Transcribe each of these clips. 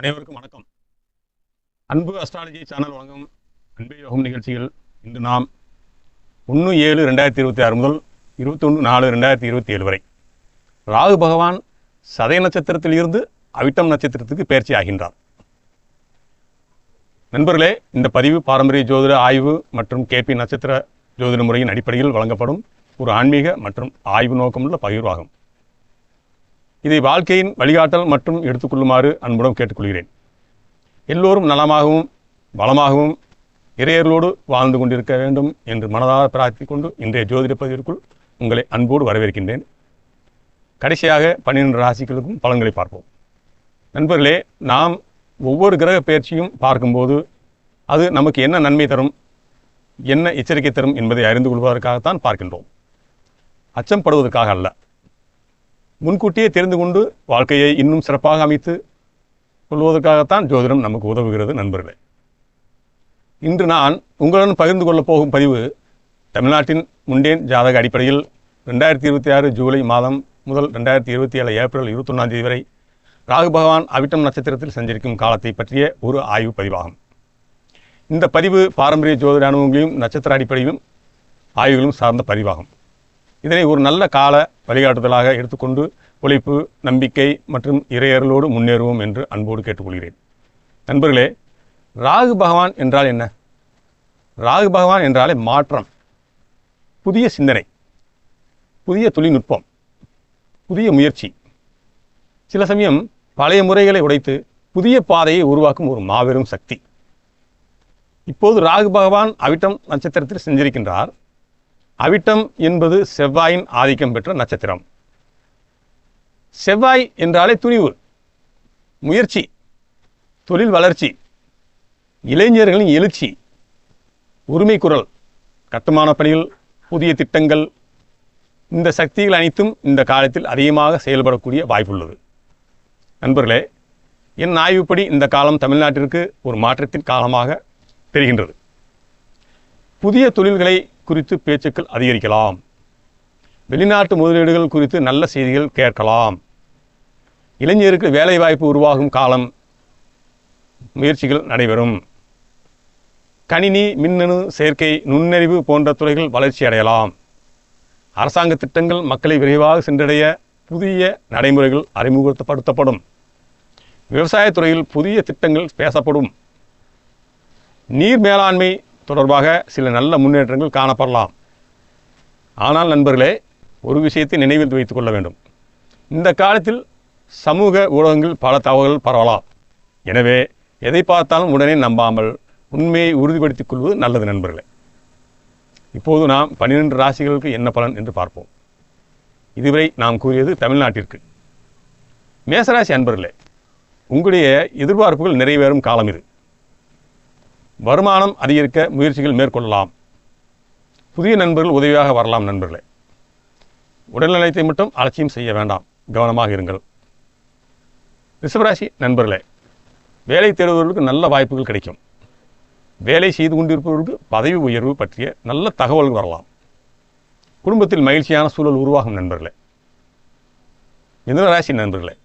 அனைவருக்கும் வணக்கம். அன்பு அஸ்ட்ராலஜி சேனல் வழங்கும் அன்பே யோகம் நிகழ்ச்சிகள். இன்று நாம் 1/7/2026 முதல் 21/4/2027 வரை ராகு பகவான் சதய நட்சத்திரத்தில் இருந்து அவிட்டம் நட்சத்திரத்துக்கு பயிற்சி ஆகின்றார். நண்பர்களே, இந்த பதிவு பாரம்பரிய ஜோதிட ஆய்வு மற்றும் கேபி நட்சத்திர ஜோதிட முறையின் அடிப்படையில் வழங்கப்படும் ஒரு ஆன்மீக மற்றும் ஆய்வு நோக்கமுள்ள பகிர்வாகும். இதை வாழ்க்கையின் வழிகாட்டல் மற்றும் எடுத்துக்கொள்ளுமாறு அன்புடன் கேட்டுக்கொள்கிறேன். எல்லோரும் நலமாகவும் வளமாகவும் இறையர்களோடு வாழ்ந்து கொண்டிருக்க வேண்டும் என்று மனதார பிரார்த்திக் கொண்டு இன்றைய ஜோதிட பதிவிற்குள் உங்களை அன்போடு வரவேற்கின்றேன். கடைசியாக 12 ராசிகளுக்கும் பலன்களை பார்ப்போம். நண்பர்களே, நாம் ஒவ்வொரு கிரக பயிற்சியும் பார்க்கும்போது அது நமக்கு என்ன நன்மை தரும், என்ன எச்சரிக்கை தரும் என்பதை அறிந்து கொள்வதற்காகத்தான் பார்க்கின்றோம். அச்சப்படுவதற்காக அல்ல. முன்கூட்டியே தெரிந்து கொண்டு வாழ்க்கையை இன்னும் சிறப்பாக அமைத்து கொள்வதற்காகத்தான் ஜோதிடம் நமக்கு உதவுகிறது. நண்பர்களே, இன்று நான் உங்களுடன் பகிர்ந்து கொள்ளப் போகும் பதிவு தமிழ்நாட்டின் முண்டேன் ஜாதக அடிப்படையில் 2026 ஜூலை மாதம் முதல் 2027 ஏப்ரல் 21 வரை ராகு பகவான் அவிட்டம் நட்சத்திரத்தில் சஞ்சரிக்கும் காலத்தை பற்றிய ஒரு ஆய்வு பதிவாகும். இந்த பதிவு பாரம்பரிய ஜோதிட அனுபவங்களையும் நட்சத்திர அடிப்படையிலும் ஆய்வுகளும் சார்ந்த பதிவாகும். இதனை ஒரு நல்ல கால வழிகாட்டுதலாக எடுத்துக்கொண்டு உழைப்பு, நம்பிக்கை மற்றும் இறையர்களோடு முன்னேறுவோம் என்று அன்போடு கேட்டுக்கொள்கிறேன். நண்பர்களே, ராகு பகவான் என்றால் என்ன? ராகு பகவான் என்றாலே மாற்றம், புதிய சிந்தனை, புதிய தொழில்நுட்பம், புதிய முயற்சி, சில சமயம் பழைய முறைகளை உடைத்து புதிய பாதையை உருவாக்கும் ஒரு மாபெரும் சக்தி. இப்போது ராகு பகவான் அவிட்டம் நட்சத்திரத்தில் சஞ்சரிக்கின்றார். அவிட்டம் என்பது செவ்வாயின் ஆதிக்கம் பெற்ற நட்சத்திரம். செவ்வாய் என்றாலே துணிவு, முயற்சி, தொழில் வளர்ச்சி, இளைஞர்களின் எழுச்சி, உரிமை குரல், கட்டுமான பணிகள், புதிய திட்டங்கள், இந்த சக்திகள் அனைத்தும் இந்த காலத்தில் அதிகமாக செயல்படக்கூடிய வாய்ப்புள்ளது. நண்பர்களே, என் ஆய்வுப்படி இந்த காலம் தமிழ்நாட்டிற்கு ஒரு மாற்றத்தின் காலமாக தெரிகின்றது. புதிய தொழில்களை குறித்து பேச்சுக்கள் அதிகரிக்கலாம். வெளிநாட்டு முதலீடுகள் குறித்து நல்ல செய்திகள் கேட்கலாம். இளைஞருக்கு வேலைவாய்ப்பு உருவாகும் காலம், முயற்சிகள் நடைபெறும். கணினி, மின்னணு, செயற்கை நுண்ணறிவு போன்ற துறைகள் வளர்ச்சி அடையலாம். அரசாங்க திட்டங்கள் மக்களை விரைவாக சென்றடைய புதிய நடைமுறைகள் அறிமுகப்படுத்தப்படும். விவசாயத்துறையில் புதிய திட்டங்கள் பேசப்படும். நீர் மேலாண்மை தொடர்பாக சில நல்ல முன்னேற்றங்கள் காணப்படலாம். ஆனால் நண்பர்களே, ஒரு விஷயத்தை நினைவில் வைத்துக் கொள்ள வேண்டும். இந்த காலத்தில் சமூக ஊடகங்கள் பல தகவல்கள் பரவலாம். எனவே எதை பார்த்தாலும் உடனே நம்பாமல் உண்மையை உறுதிப்படுத்திக் கொள்வது நல்லது. நண்பர்களே, இப்போது நாம் 12 ராசிகளுக்கு என்ன பலன் என்று பார்ப்போம். இதுவரை நாம் கூறியது தமிழ்நாட்டிற்கு. மேசராசி அன்பர்களே, உங்களுடைய எதிர்பார்ப்புகள் நிறைவேறும் காலம் இது. வருமானம் அதிகரிக்க முயற்சிகள் மேற்கொள்ளலாம். புதிய நண்பர்கள் உதவியாக வரலாம். நண்பர்களே, உடல்நலத்தை மட்டும் அலட்சியம் செய்ய வேண்டாம், கவனமாக இருங்கள். ரிஷபராசி நண்பர்களே, வேலை தேடுபவர்களுக்கு நல்ல வாய்ப்புகள் கிடைக்கும். வேலை செய்து கொண்டிருப்பவர்களுக்கு பதவி உயர்வு பற்றிய நல்ல தகவல்கள் வரலாம். குடும்பத்தில் மகிழ்ச்சியான சூழல் உருவாகும். நண்பர்களே, மிதுனராசி நண்பர்களே,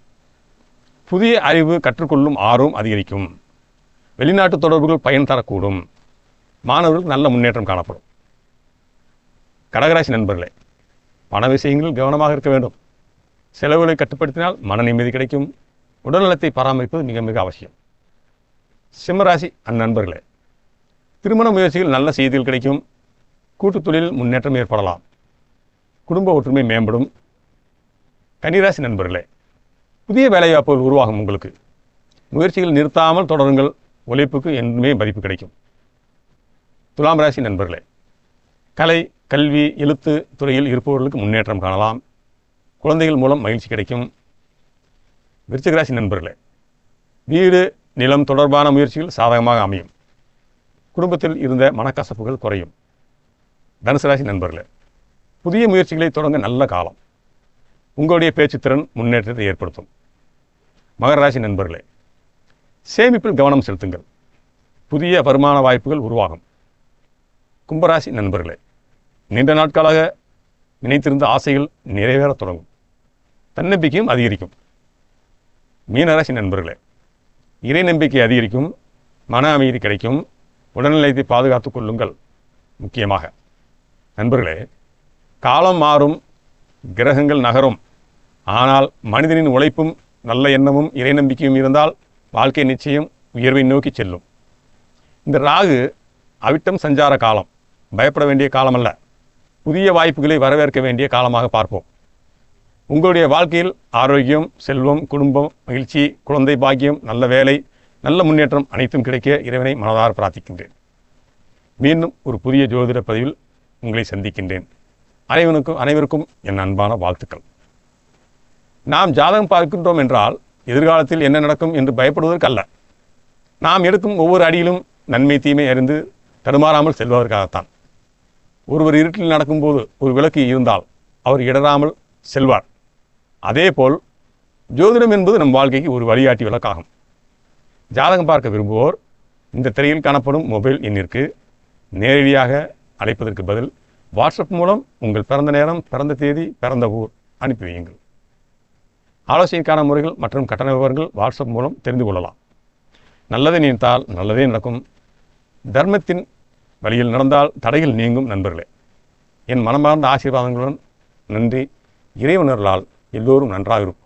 புதிய அறிவு கற்றுக்கொள்ளும் ஆர்வம் அதிகரிக்கும். வெளிநாட்டு தொடர்புகள் பயன் தரக்கூடும். மாணவர்களுக்கு நல்ல முன்னேற்றம் காணப்படும். கடகராசி நண்பர்களே, பண விஷயங்களில் கவனமாக இருக்க வேண்டும். செலவுகளை கட்டுப்படுத்தினால் மன நிம்மதி கிடைக்கும். உடல்நலத்தை பராமரிப்பது மிக மிக அவசியம். சிம்மராசி நண்பர்களே, திருமண முயற்சிகள் நல்ல செய்திகள் கிடைக்கும். கூட்டுத் தொழிலில் முன்னேற்றம் ஏற்படலாம். குடும்ப ஒற்றுமை மேம்படும். கன்னிராசி நண்பர்களே, புதிய வேலைவாய்ப்புகள் உருவாகும். உங்களுக்கு முயற்சிகள் நிறுத்தாமல் தொடருங்கள். உழைப்புக்கு என்றுமே மதிப்பு கிடைக்கும். துலாம் ராசி நண்பர்களே, கலை, கல்வி, எழுத்து துறையில் இருப்பவர்களுக்கு முன்னேற்றம் காணலாம். குழந்தைகள் மூலம் மகிழ்ச்சி கிடைக்கும். விருச்சிக ராசி நண்பர்களே, வீடு, நிலம் தொடர்பான முயற்சிகள் சாதகமாக அமையும். குடும்பத்தில் இருந்த மனக்கசப்புகள் குறையும். தனுசு ராசி நண்பர்களே, புதிய முயற்சிகளை தொடங்க நல்ல காலம். உங்களுடைய பேச்சுத்திறன் முன்னேற்றத்தை ஏற்படுத்தும். மகர ராசி நண்பர்களே, சேமிப்பில் கவனம் செலுத்துங்கள். புதிய வருமான வாய்ப்புகள் உருவாகும். கும்பராசி நண்பர்களே, நீண்ட நாட்களாக நினைத்திருந்த ஆசைகள் நிறைவேறத் தொடங்கும். தன்னம்பிக்கையும் அதிகரிக்கும். மீனராசி நண்பர்களே, இறை நம்பிக்கை அதிகரிக்கும், மன அமைதி கிடைக்கும், உடல்நிலையத்தை பாதுகாத்துக் கொள்ளுங்கள். முக்கியமாக நண்பர்களே, காலம் மாறும், கிரகங்கள் நகரும், ஆனால் மனிதனின் உழைப்பும் நல்ல எண்ணமும் இறை நம்பிக்கையும் இருந்தால் வாழ்க்கை நிச்சயம் உயர்வை நோக்கி செல்லும். இந்த ராகு அவிட்டம் சஞ்சார காலம், பயப்பட வேண்டிய காலம் அல்ல, புதிய வாய்ப்புகளை வரவேற்க வேண்டிய காலமாக பார்ப்போம். உங்களுடைய வாழ்க்கையில் ஆரோக்கியம், செல்வம், குடும்பம், மகிழ்ச்சி, குழந்தை பாக்கியம், நல்ல வேலை, நல்ல முன்னேற்றம் அனைத்தும் கிடைக்க இறைவனை மனதார பிரார்த்திக்கின்றேன். மீண்டும் ஒரு புதிய ஜோதிட பதிவில் உங்களை சந்திக்கின்றேன். அனைவருக்கும் என் அன்பான வாழ்த்துக்கள். நாம் ஜாதகம் பார்க்கின்றோம் என்றால் எதிர்காலத்தில் என்ன நடக்கும் என்று பயப்படுவதற்கு அல்ல, நாம் எடுக்கும் ஒவ்வொரு அடியிலும் நன்மை தீமை அறிந்து தடுமாறாமல் செல்வதற்காகத்தான். ஒருவர் இருட்டில் நடக்கும்போது ஒரு விளக்கு இருந்தால் அவர் இடராமல் செல்வார். அதேபோல் ஜோதிடம் என்பது நம் வாழ்க்கைக்கு ஒரு வழிகாட்டி விளக்காகும். ஜாதகம் பார்க்க விரும்புவோர் இந்த திரையில் காணப்படும் மொபைல் எண்ணிற்கு நேரடியாக அழைப்பதற்கு பதில் வாட்ஸ்அப் மூலம் உங்கள் பிறந்த நேரம், பிறந்த தேதி, பிறந்த ஊர் அனுப்பி வையுங்கள். ஆலோசனைக்கான முறைகள் மற்றும் கட்டண விவரங்கள் வாட்ஸ்அப் மூலம் தெரிந்து கொள்ளலாம். நல்லதை நினைத்தால் நல்லதே நடக்கும். தர்மத்தின் வழியில் நடந்தால் தடைகள் நீங்கும். நண்பர்களே, என் மனமார்ந்த ஆசீர்வாதங்களுடன் நன்றி. இறைவனர்களால் எல்லோரும் நன்றாக இருக்கும்.